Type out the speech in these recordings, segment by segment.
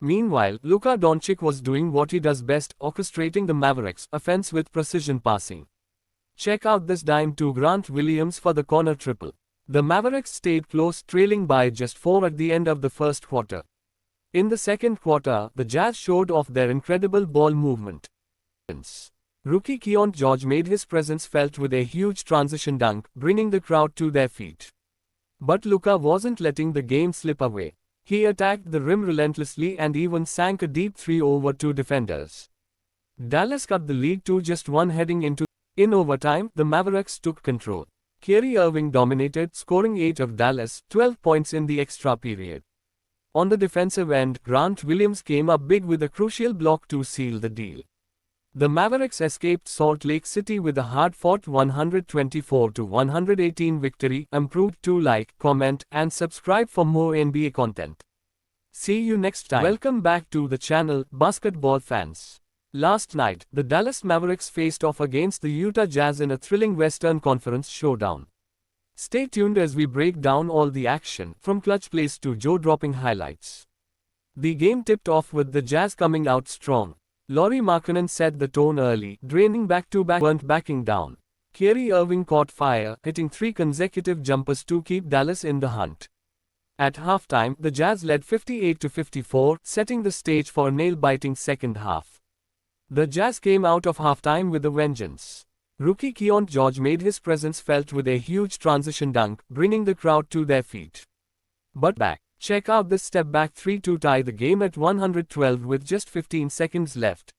Meanwhile, Luka Doncic was doing what he does best, orchestrating the Mavericks' offense with precision passing. Check out this dime to Grant Williams for the corner triple. The Mavericks stayed close, trailing by just 4 at the end of the first quarter. In the second quarter, the Jazz showed off their incredible ball movement. Rookie Keon George made his presence felt with a huge transition dunk, bringing the crowd to their feet. But Luka wasn't letting the game slip away. He attacked the rim relentlessly and even sank a deep three over two defenders. Dallas cut the lead to just one heading into. In overtime, the Mavericks took control. Kyrie Irving dominated, scoring 8 of Dallas' 12 points in the extra period. On the defensive end, Grant Williams came up big with a crucial block to seal the deal. The Mavericks escaped Salt Lake City with a hard-fought 124-118 victory. Improved to like, comment, and subscribe for more NBA content. See you next time. Welcome back to the channel, basketball fans. Last night, the Dallas Mavericks faced off against the Utah Jazz in a thrilling Western Conference showdown. Stay tuned as we break down all the action, from clutch plays to jaw-dropping highlights. The game tipped off with the Jazz coming out strong. Lauri Markkanen set the tone early, draining back-to-back, weren't backing down. Kyrie Irving caught fire, hitting 3 consecutive jumpers to keep Dallas in the hunt. At halftime, the Jazz led 58-54, setting the stage for a nail-biting second half. The Jazz came out of halftime with a vengeance. Rookie Keon George made his presence felt with a huge transition dunk, bringing the crowd to their feet. But back. Check out this step-back 3 to tie the game at 112 with just 15 seconds left.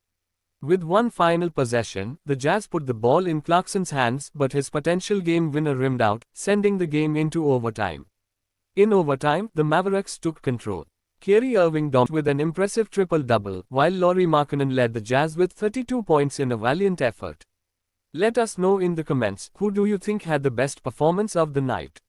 With one final possession, the Jazz put the ball in Clarkson's hands, but his potential game winner rimmed out, sending the game into overtime. In overtime, the Mavericks took control. Kyrie Irving dominated with an impressive triple-double, while Lauri Markkanen led the Jazz with 32 points in a valiant effort. Let us know in the comments, who do you think had the best performance of the night?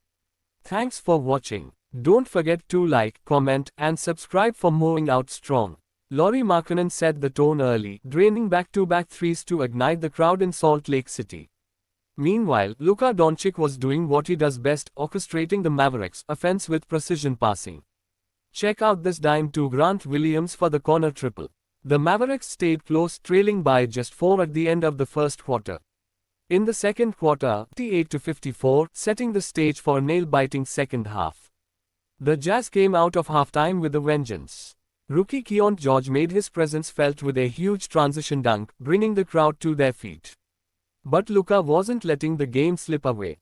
Thanks for watching. Don't forget to like, comment, and subscribe for more. Out strong. Lauri Markkanen set the tone early, draining back-to-back threes to ignite the crowd in Salt Lake City. Meanwhile, Luka Doncic was doing what he does best, orchestrating the Mavericks' offense with precision passing. Check out this dime to Grant Williams for the corner triple. The Mavericks stayed close, trailing by just 4 at the end of the first quarter. In the second quarter, 58-54, setting the stage for a nail-biting second half. The Jazz came out of halftime with a vengeance. Rookie Keon George made his presence felt with a huge transition dunk, bringing the crowd to their feet. But Luka wasn't letting the game slip away.